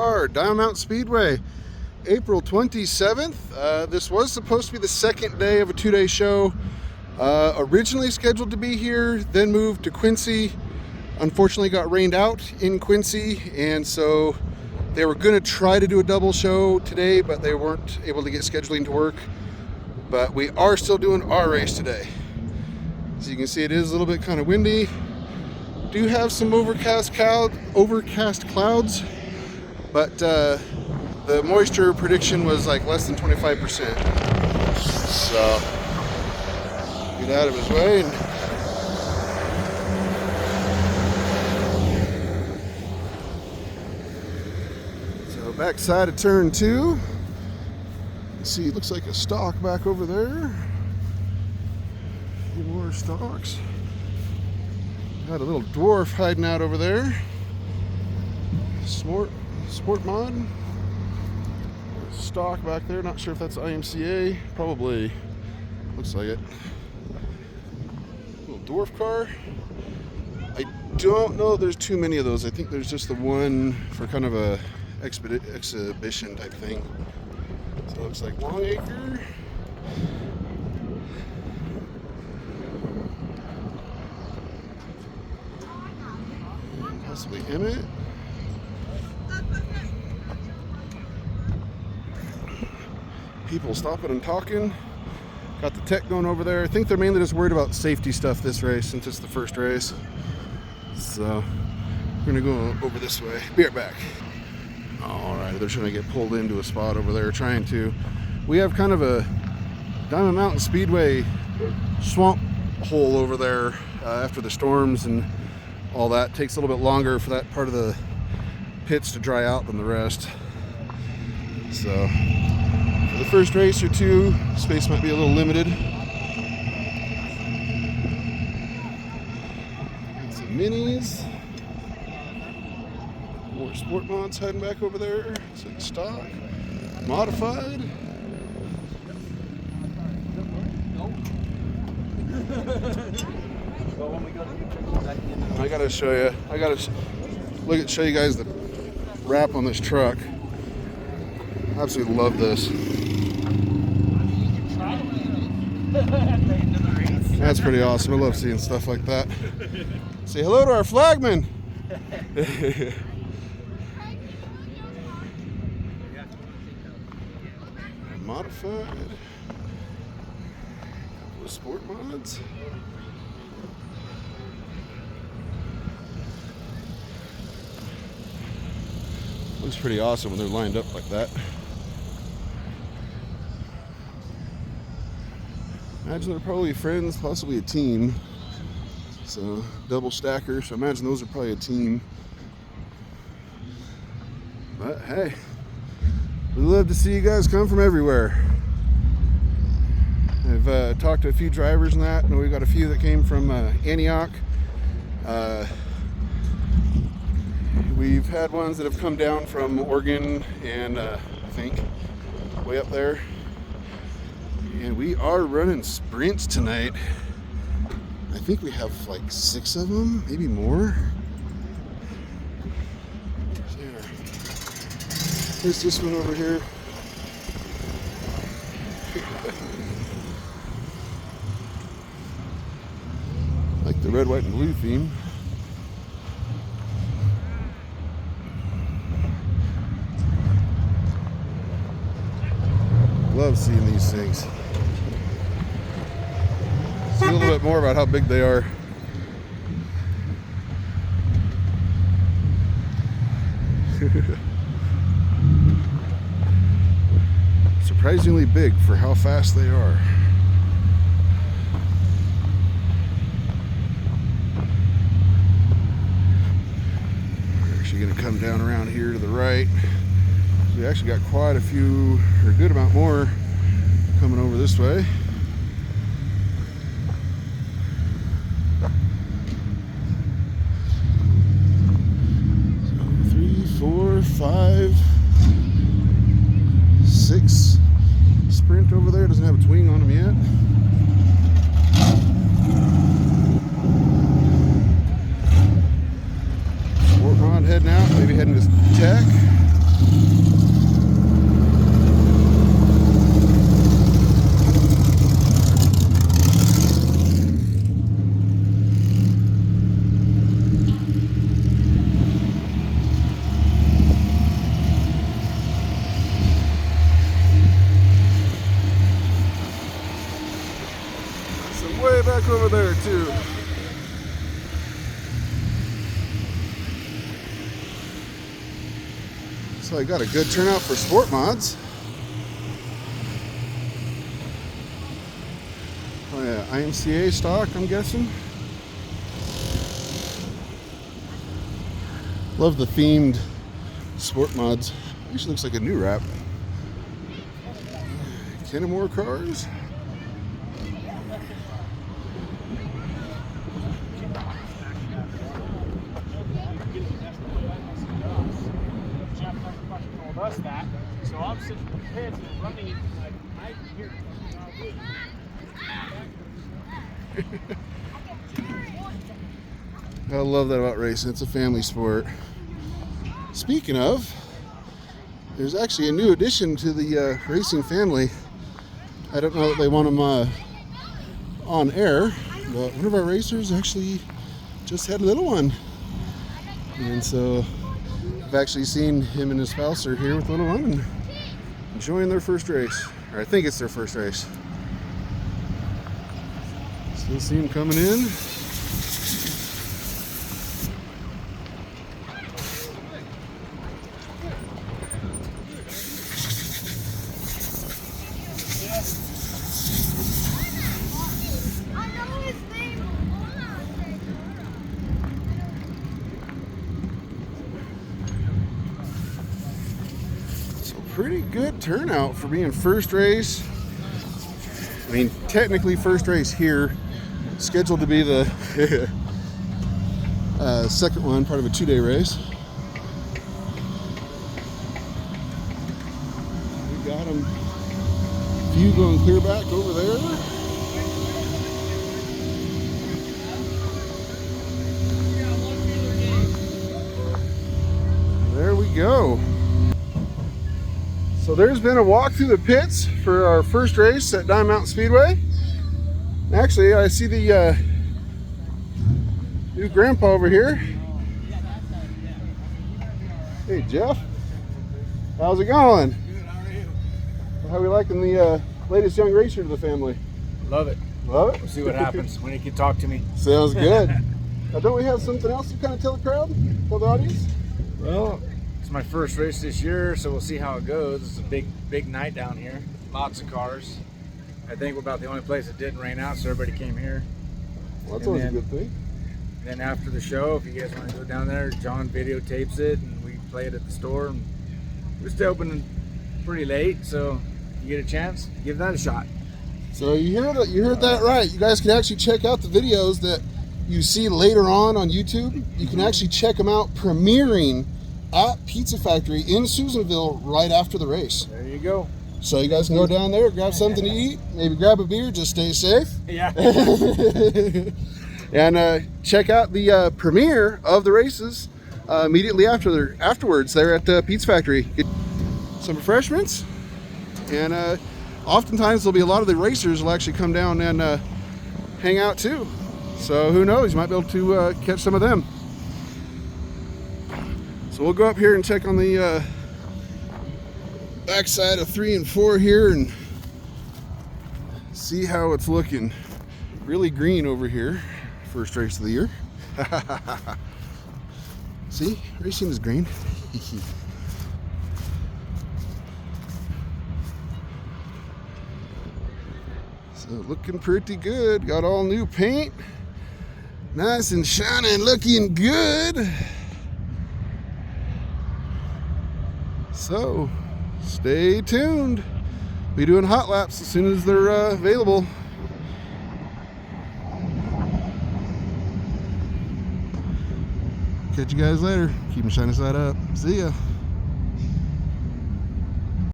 are, Diamond Mountain Speedway, April 27th. This was supposed to be the second day of a 2-day show. Originally scheduled to be here, then moved to Quincy. Unfortunately got rained out in Quincy, and so they were going to try to do a double show today, but they weren't able to get scheduling to work. But we are still doing our race today. As you can see, it is a little bit kind of windy. Do have some overcast clouds, but the moisture prediction was like less than 25%. So get out of his way. And so backside of turn 2. You see, it looks like a stalk back over there. A few more stalks. Got a little dwarf hiding out over there. Sport mod. Stock back there. Not sure if that's IMCA. Probably. Looks like it. Little dwarf car. I don't know if there's too many of those. I think there's just the one for kind of a exhibition type thing. So it looks like Longacre. Possibly Emmett. People stopping and talking. Got the tech going over there. I think they're mainly just worried about safety stuff this race since it's the first race. So we're gonna go over this way. Be right back. All right, they're trying to get pulled into a spot over there. We have kind of a Diamond Mountain Speedway swamp hole over there after the storms and all that. Takes a little bit longer for that part of the pits to dry out than the rest. So for the first race or two, space might be a little limited. Got some minis. More sport mods heading back over there. It's like stock. Modified. I gotta show you. Show you guys the wrap on this truck. Absolutely love this. That's pretty awesome. I love seeing stuff like that. Say hello to our flagman. Modified. Couple of sport mods. Looks pretty awesome when they're lined up like that. Imagine they're probably friends, possibly a team. So double stacker, so I imagine those are probably a team. But hey, we love to see you guys come from everywhere. I've talked to a few drivers and that, and we've got a few that came from Antioch. We've had ones that have come down from Oregon and I think way up there. And we are running sprints tonight. I think we have like 6 of them, maybe more. There. Here's this one over here. Like the red, white, and blue theme. Love seeing these things. See a little bit more about how big they are. Surprisingly big for how fast they are. We're actually going to come down around here to the right. We actually got quite a few, or a good amount more, coming over this way. So 3, 4, 5, 6. Sprint over there doesn't have a twing on them yet. Sport mod heading out, maybe heading to Tech. So I got a good turnout for sport mods. Oh yeah, IMCA stock, I'm guessing. Love the themed sport mods. Actually looks like a new wrap. Kenmore cars. That. So I'm sitting in the pits and running it like I can hear I love that about racing. It's a family sport. Speaking of, there's actually a new addition to the racing family. I don't know that they want them on air, but one of our racers actually just had a little one. And so I've actually seen him and his spouse are here with the little one and enjoying their first race. Or I think it's their first race. Still see him coming in. Pretty good turnout for being first race. I mean, technically first race here, scheduled to be the second one, part of a 2-day race. We got them. Few going clear back over there. There we go. So there's been a walk through the pits for our first race at Diamond Mountain Speedway. Actually, I see the new grandpa over here. Hey, Jeff. How's it going? Good, how are you? How are we liking the latest young racer to the family? Love it. Love it? We'll see what happens when he can talk to me. Sounds good. Now, don't we have something else to kind of tell the crowd, tell the audience? Well, it's my first race this year, so we'll see how it goes. It's a big night down here. Lots of cars. I think we're about the only place that didn't rain out, so everybody came here. Well, that's always a good thing. Then after the show, if you guys want to go down there, John videotapes it, and we play it at the store. And we're still open pretty late, so if you get a chance, give that a shot. So you heard that right. You guys can actually check out the videos that you see later on YouTube. You can actually check them out premiering at Pizza Factory in Susanville right after the race. There you go. So you guys can go down there, grab something to eat, maybe grab a beer, just stay safe. Yeah. And check out the premiere of the races immediately afterwards there at Pizza Factory. Get some refreshments, and oftentimes there'll be a lot of the racers will actually come down and hang out too. So who knows, you might be able to catch some of them. So we'll go up here and check on the backside of 3 and 4 here and see how it's looking. Really green over here. First race of the year. See, racing is green. So looking pretty good. Got all new paint. Nice and shiny and looking good. So stay tuned. Be doing hot laps as soon as they're available. Catch you guys later. Keep them shiny side up. See ya.